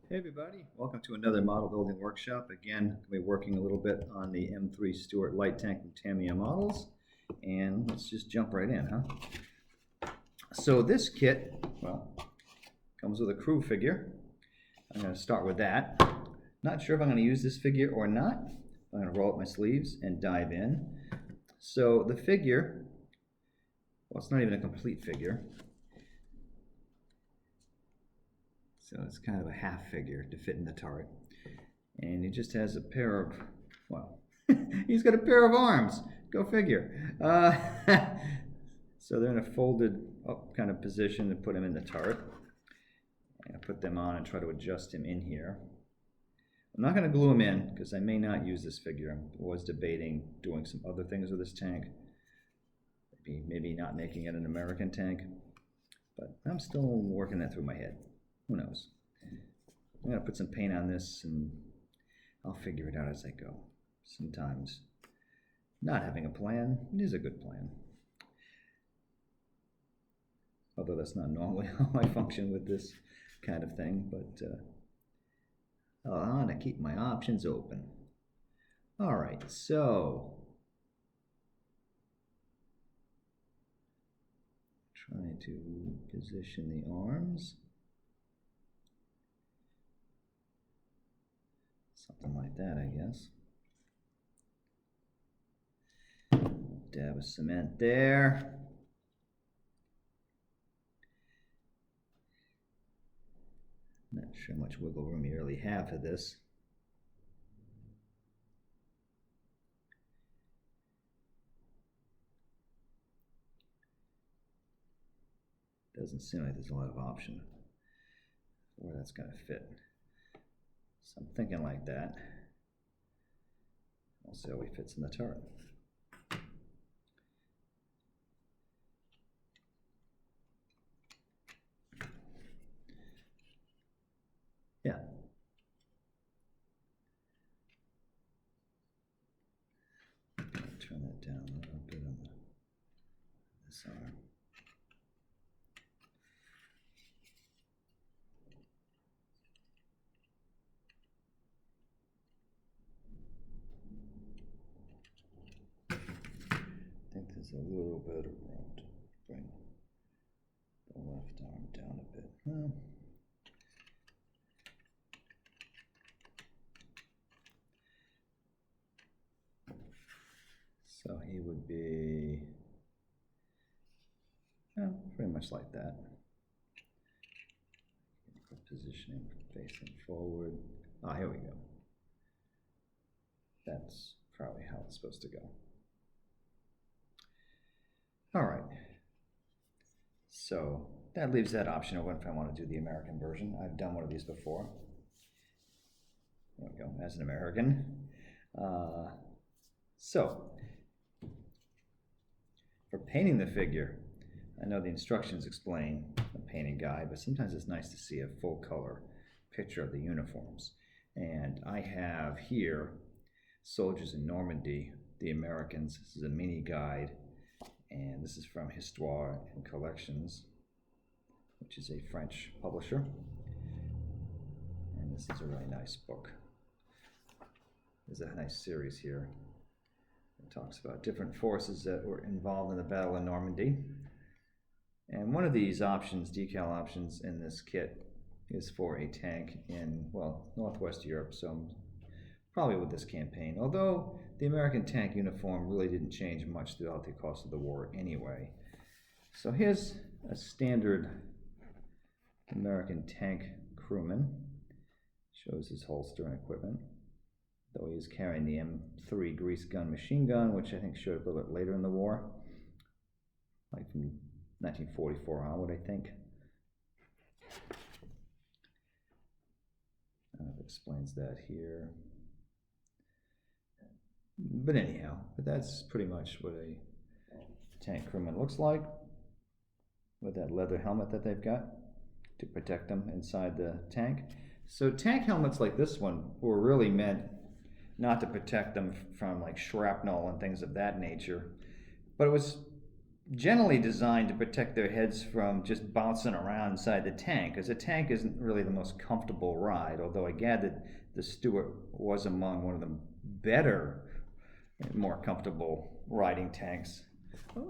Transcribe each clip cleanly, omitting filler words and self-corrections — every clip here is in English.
Hey everybody, welcome to another model building workshop. Again, we're working a little bit on the M3 Stuart light tank from Tamiya Models, and let's just jump right in, huh? So this kit, well, comes with a crew figure. I'm going to start with that. Not sure if I'm going to use this figure or not. I'm going to roll up my sleeves and dive in. So the figure, well, it's not even a complete figure. So it's kind of a half figure to fit in the turret. And he just has a pair of, well, he's got a pair of arms. Go figure. So they're in a folded up kind of position to put him in the turret. I'm going to put them on and try to adjust him in here. I'm not going to glue him in because I may not use this figure. I was debating doing some other things with this tank. Maybe not making it an American tank. But I'm still working that through my head. Who knows? I'm going to put some paint on this and I'll figure it out as I go. Sometimes not having a plan is a good plan. Although that's not normally how I function with this kind of thing, but I want to keep my options open. All right, so trying to position the arms. Something like that, I guess. Dab of cement there. Not sure how much wiggle room you really have for this. Doesn't seem like there's a lot of option where that's going to fit. So I'm thinking like that. We'll see how he fits in the turret. Yeah. Turn that down a little bit on this arm. I think there's a little bit of room to bring the left arm down a bit. Well, so he would be pretty much like that. Positioning, facing forward. Ah, here we go. That's probably how it's supposed to go. All right. So that leaves that option open if I want to do the American version. I've done one of these before. There we go, as an American. So for painting the figure, I know the instructions explain a painting guide, but sometimes it's nice to see a full color picture of the uniforms. And I have here Soldiers in Normandy, the Americans. This is a mini guide, and this is from Histoire and Collections, which is a French publisher. And this is a really nice book. There's a nice series here. It talks about different forces that were involved in the Battle of Normandy. And one of these options, decal options in this kit, is for a tank in, well, Northwest Europe, so probably with this campaign. Although the American tank uniform really didn't change much throughout the course of the war anyway. So here's a standard American tank crewman. Shows his holster and equipment. Though he's carrying the M3 grease gun machine gun, which I think showed up a little bit later in the war. Like from 1944 onward, I think. It explains that here. But anyhow, that's pretty much what a tank crewman looks like, with that leather helmet that they've got to protect them inside the tank. So tank helmets like this one were really meant not to protect them from like shrapnel and things of that nature, but it was generally designed to protect their heads from just bouncing around inside the tank, because a tank isn't really the most comfortable ride, although I gathered the Stuart was among one of the better, more comfortable riding tanks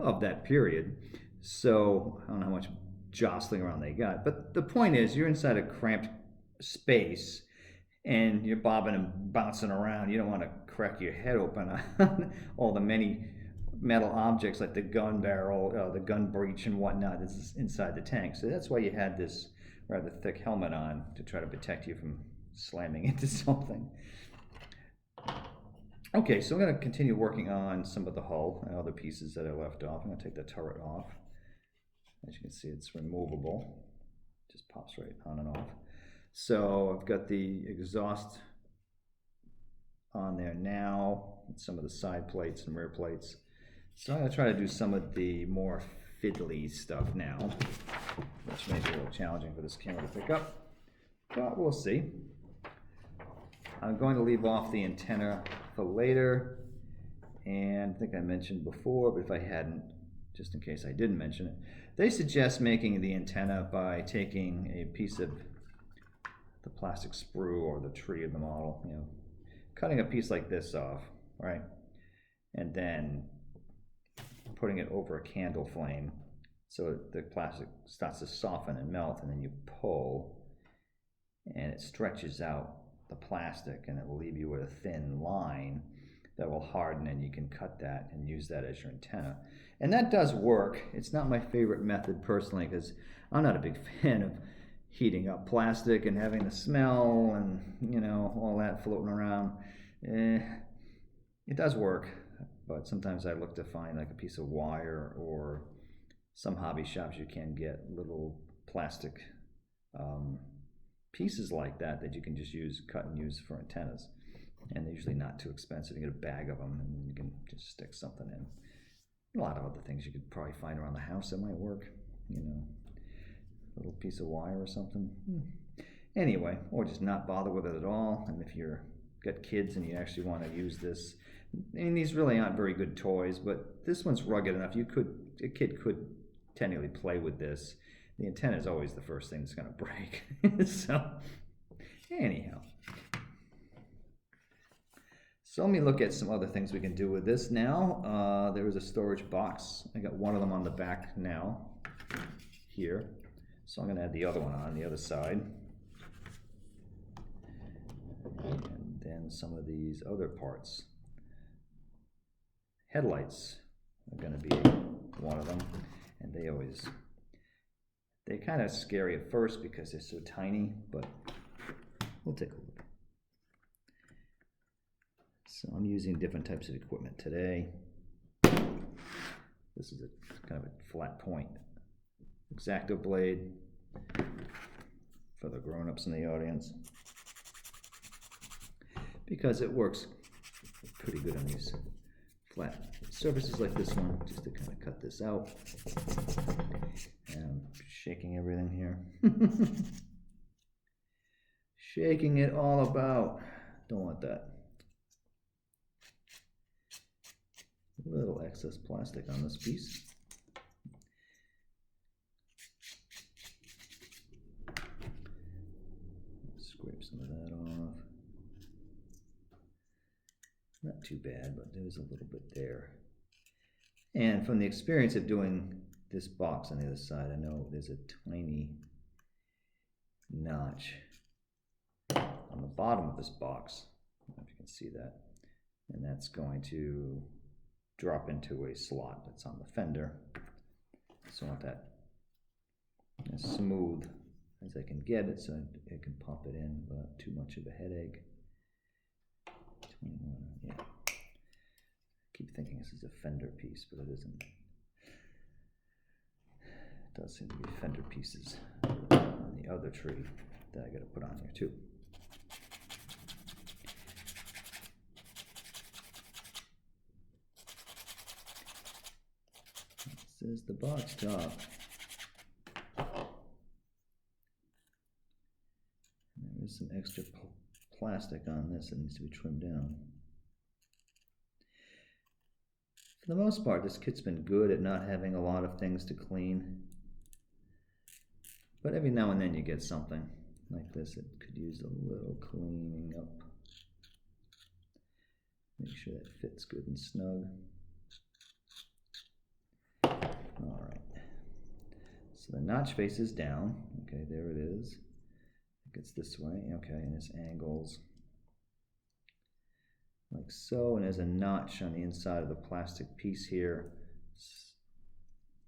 of that period. So I don't know how much jostling around they got, but the point is, you're inside a cramped space and you're bobbing and bouncing around. You don't want to crack your head open on all the many metal objects like the gun barrel, the gun breech, and whatnot that's inside the tank. So that's why you had this rather thick helmet on, to try to protect you from slamming into something. Okay, so I'm going to continue working on some of the hull and other pieces that I left off. I'm going to take the turret off. As you can see, it's removable. Just pops right on and off. So I've got the exhaust on there now, some of the side plates and rear plates. So I'm going to try to do some of the more fiddly stuff now, which may be a little challenging for this camera to pick up, but we'll see. I'm going to leave off the antenna for later, and I think I mentioned before, but if I hadn't, just in case I didn't mention it, they suggest making the antenna by taking a piece of the plastic sprue or the tree of the model, you know, cutting a piece like this off, right? And then putting it over a candle flame so the plastic starts to soften and melt, and then you pull and it stretches out the plastic, and it will leave you with a thin line that will harden, and you can cut that and use that as your antenna. And that does work. It's not my favorite method personally, because I'm not a big fan of heating up plastic and having the smell and, you know, all that floating around. It does work, but sometimes I look to find like a piece of wire, or some hobby shops you can get little plastic pieces like that that you can just cut and use for antennas. And they're usually not too expensive. You get a bag of them and you can just stick something in. A lot of other things you could probably find around the house that might work, you know, a little piece of wire or something. Anyway, or just not bother with it at all. And if you've got kids and you actually want to use this, and these really aren't very good toys, but this one's rugged enough. A kid could technically play with this. The antenna is always the first thing that's going to break. So, anyhow. So let me look at some other things we can do with this now. There is a storage box. I got one of them on the back now, here. So I'm going to add the other one on the other side. And then some of these other parts. Headlights are going to be one of them. And they're kind of scary at first because they're so tiny, but we'll take a look. So I'm using different types of equipment today. This is a kind of a flat point X-Acto blade for the grown-ups in the audience, because it works pretty good on these flat surfaces like this one, just to kind of cut this out. And I'm shaking everything here. Shaking it all about. Don't want that. A little excess plastic on this piece. Scrape some of that off. Not too bad, but there's a little bit there. And from the experience of doing this box on the other side, I know there's a tiny notch on the bottom of this box. I don't know if you can see that. And that's going to drop into a slot that's on the fender. So I want that as smooth as I can get it, so I can pop it in without too much of a headache. 21, yeah. I keep thinking this is a fender piece, but it isn't. It does seem to be fender pieces on the other tree that I got to put on here too. This is the box top. There is some extra plastic on this that needs to be trimmed down. For the most part, this kit's been good at not having a lot of things to clean. But every now and then you get something like this. It could use a little cleaning up. Make sure that fits good and snug. All right. So the notch faces down. Okay, there it is. It gets this way. Okay, and it's angles like so. And there's a notch on the inside of the plastic piece here,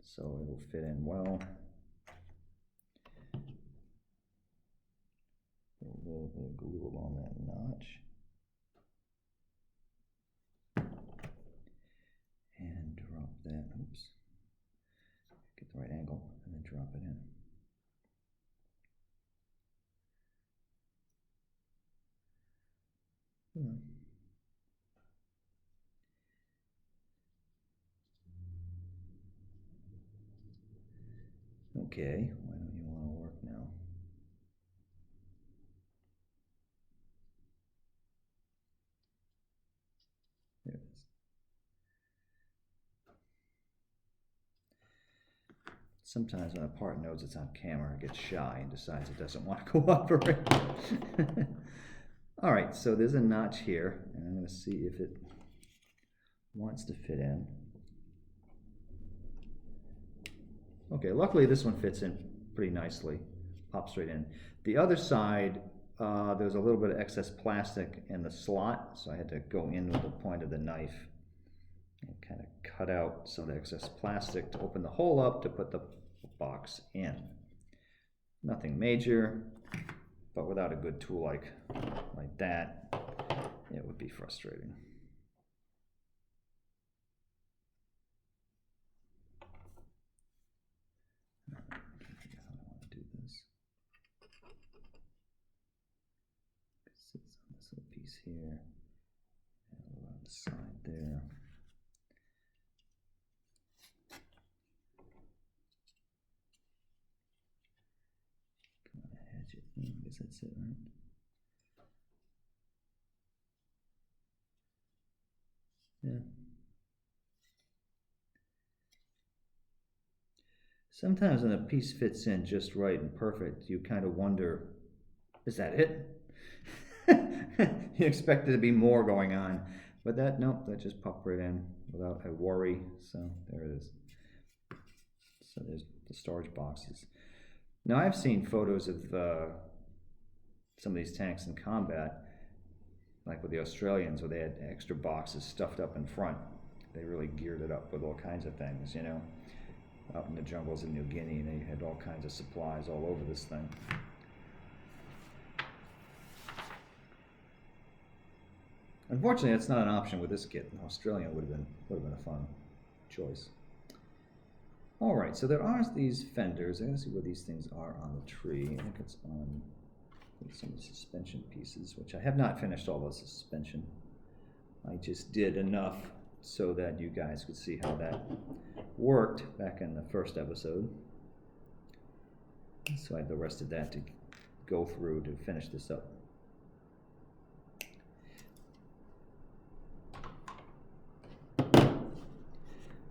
so it will fit in well. Put a little bit of glue along that notch. And drop that, oops. Get the right angle, and then drop it in. Okay, why don't you want to work now? There it is. Sometimes when a part knows it's on camera, it gets shy and decides it doesn't want to cooperate. All right, so there's a notch here, and I'm going to see if it wants to fit in. Okay, luckily this one fits in pretty nicely, pops right in. The other side, there's a little bit of excess plastic in the slot, so I had to go in with the point of the knife and kind of cut out some of the excess plastic to open the hole up to put the box in. Nothing major, but without a good tool like that, it would be frustrating. Piece here, and a little on the side there. Come on, hedge it. I guess that's it, right? Yeah. Sometimes when a piece fits in just right and perfect, you kind of wonder, is that it? You expect there to be more going on, but nope, that just popped right in without a worry. So there it is. So there's the storage boxes. Now I've seen photos of some of these tanks in combat, like with the Australians, where they had extra boxes stuffed up in front. They really geared it up with all kinds of things, you know. Out in the jungles of New Guinea, they had all kinds of supplies all over this thing. Unfortunately, that's not an option with this kit. Australian would have been a fun choice. All right, so there are these fenders. I'm gonna see where these things are on the tree. I think it's on some of the suspension pieces, which I have not finished all the suspension. I just did enough so that you guys could see how that worked back in the first episode. So I have the rest of that to go through to finish this up.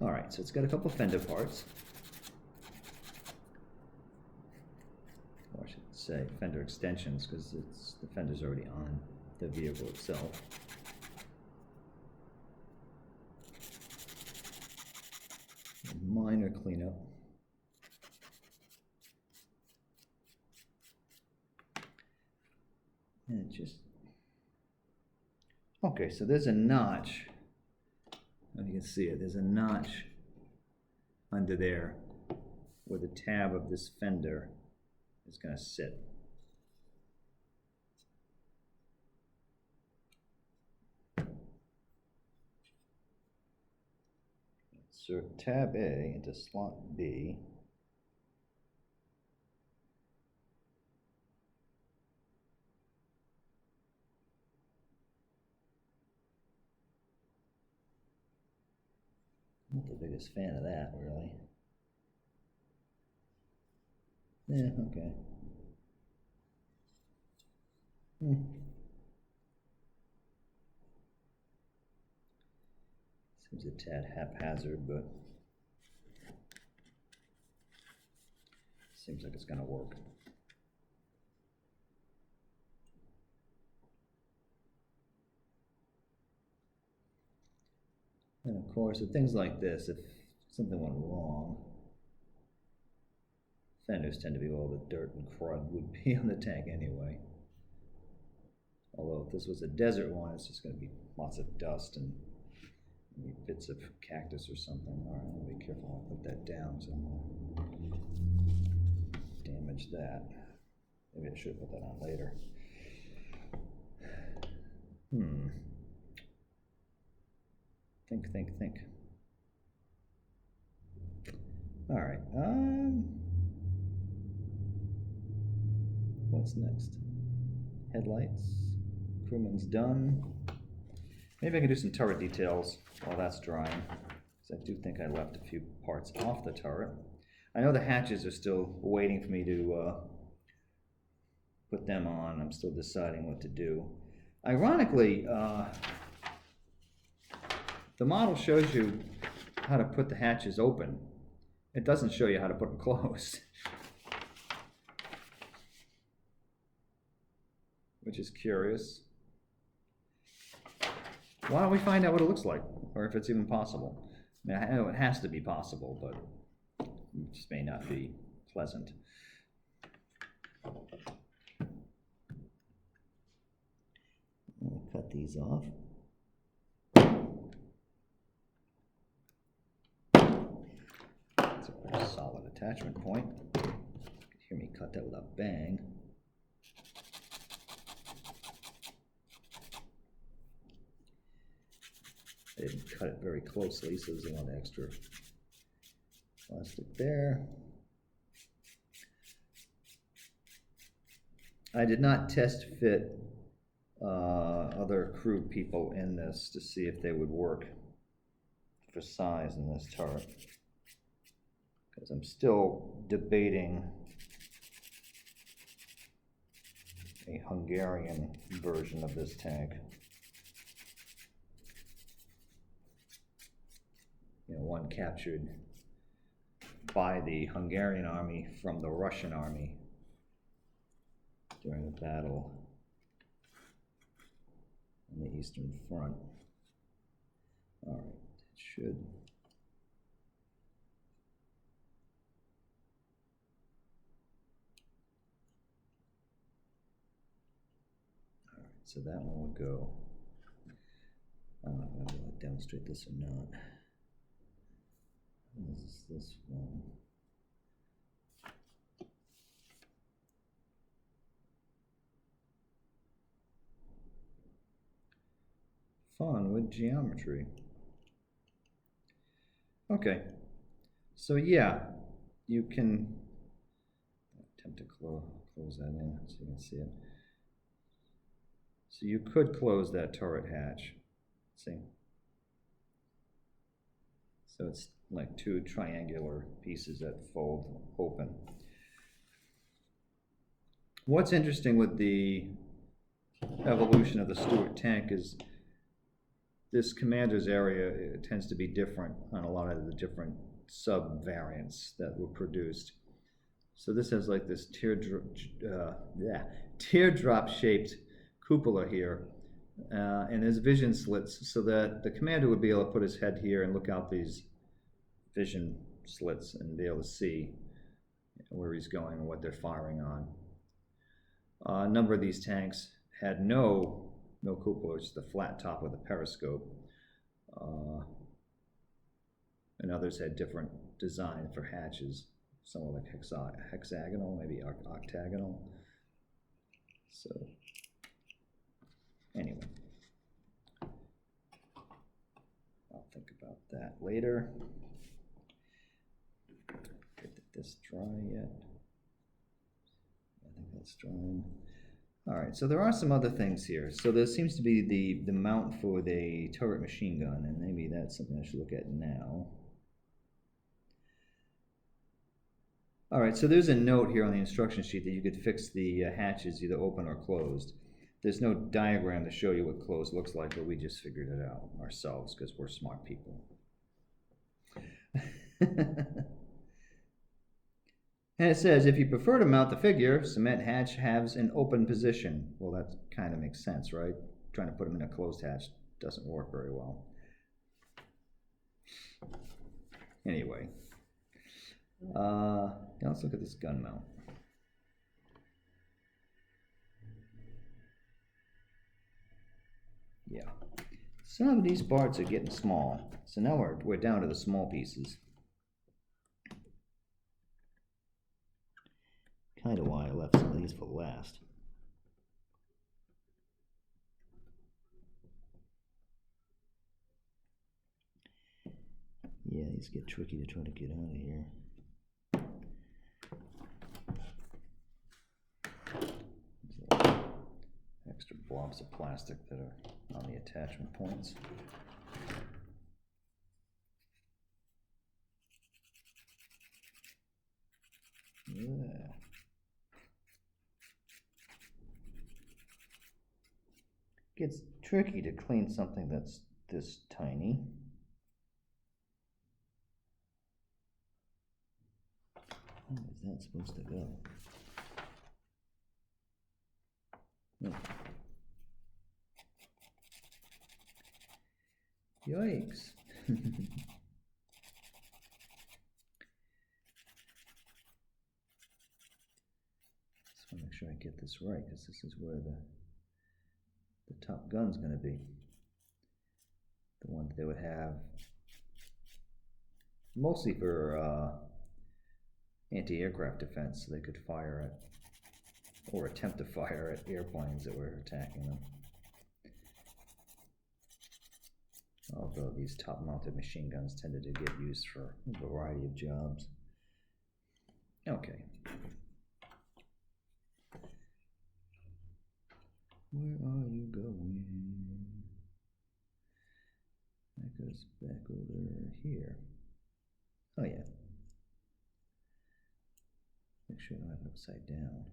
All right, so it's got a couple fender parts. Or I should say fender extensions, because the fender's already on the vehicle itself. A minor cleanup. And it just... Okay, so there's a notch. And you can see it, there's a notch under there where the tab of this fender is going to sit. Insert tab A into slot B. Not the biggest fan of that, really. Yeah, okay. Seems a tad haphazard, but seems like it's going to work. And of course, with things like this, if something went wrong, fenders tend to be all the dirt and crud would be on the tank anyway. Although if this was a desert one, it's just going to be lots of dust and maybe bits of cactus or something. All right, I'm going to be careful. I'll put that down so I won't damage that. Maybe I should put that on later. Think. All right. What's next? Headlights. Crewman's done. Maybe I can do some turret details while that's drying, because I do think I left a few parts off the turret. I know the hatches are still waiting for me to put them on. I'm still deciding what to do. Ironically, the model shows you how to put the hatches open. It doesn't show you how to put them closed, which is curious. Why don't we find out what it looks like, or if it's even possible? I mean, I know it has to be possible, but it just may not be pleasant. I'll cut these off. That's a very solid attachment point. You can hear me cut that with a bang. I didn't cut it very closely, so there's a lot of extra plastic there. I did not test fit other crew people in this to see if they would work for size in this turret, because I'm still debating a Hungarian version of this tank. You know, one captured by the Hungarian army from the Russian army during the battle on the Eastern Front. All right, it should. All right, so that one will go. I don't know if I'm going to demonstrate this or not. This is this one. Fun with geometry. Okay, so yeah, you can attempt to close that in so you can see it. So you could close that turret hatch. See? So it's like two triangular pieces that fold open. What's interesting with the evolution of the Stuart tank is this commander's area tends to be different on a lot of the different sub-variants that were produced. So this has like this teardrop shaped cupola here, and there's vision slits so that the commander would be able to put his head here and look out these vision slits and be able to see where he's going and what they're firing on. A number of these tanks had no cupola, just the flat top with a periscope, and others had different design for hatches. Some were like hexagonal, maybe octagonal. So anyway, I'll think about that later. Get this dry yet? I think that's drying. All right, so there are some other things here. So there seems to be the mount for the turret machine gun, and maybe that's something I should look at now. All right, so there's a note here on the instruction sheet that you could fix the hatches either open or closed. there's no diagram to show you what closed looks like, but we just figured it out ourselves because we're smart people. And it says, if you prefer to mount the figure, cement hatch halves in open position. Well, that kind of makes sense, right? Trying to put them in a closed hatch doesn't work very well. Anyway, now let's look at this gun mount. Yeah, some of these parts are getting small, so now we're down to the small pieces. Kind of why I left some of these for last. Yeah, these get tricky to try to get out of here. Extra blobs of plastic that are on the attachment points. Yeah. Gets tricky to clean something that's this tiny. How is that supposed to go? Yikes. Just want to make sure I get this right, because this is where the top gun's going to be. The one that they would have mostly for anti-aircraft defense, so they could fire at, or attempt to fire at airplanes that were attacking them. Although these top-mounted machine guns tended to get used for a variety of jobs. Okay. Where are you going? That goes back over here. Oh yeah. Make sure I don't have it upside down.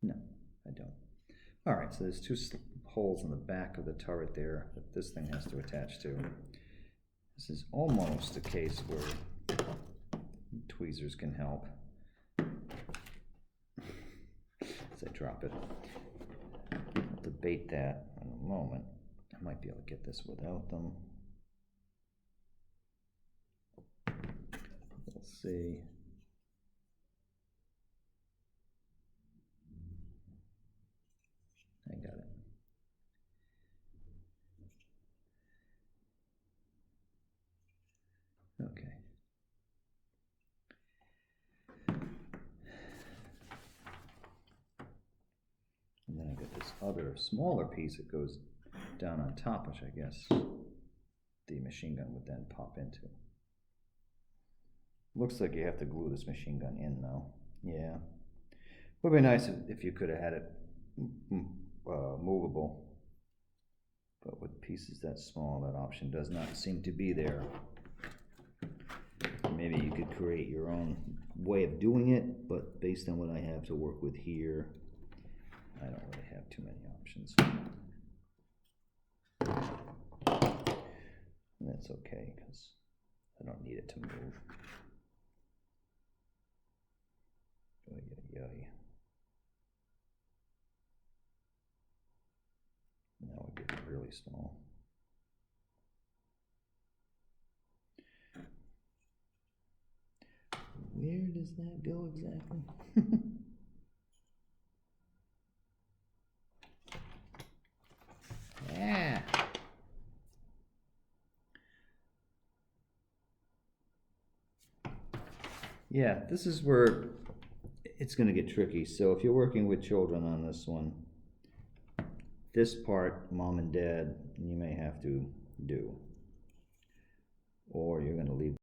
No, I don't. Alright, so there's two holes in the back of the turret there that this thing has to attach to. This is almost a case where tweezers can help. As I drop it. I'll debate that in a moment. I might be able to get this without them. We'll see. I got it. Okay. And then I got this other smaller piece that goes down on top, which I guess the machine gun would then pop into. Looks like you have to glue this machine gun in though. Yeah. Would be nice if you could have had it movable. But with pieces that small, that option does not seem to be there. Maybe you could create your own way of doing it, but based on what I have to work with here, I don't really have too many options. And that's okay, because I don't need it to move. Now we're getting really small. Where does that go exactly? Yeah. Yeah, this is where it's going to get tricky. So if you're working with children on this one, this part, mom and dad, you may have to do. Or you're going to leave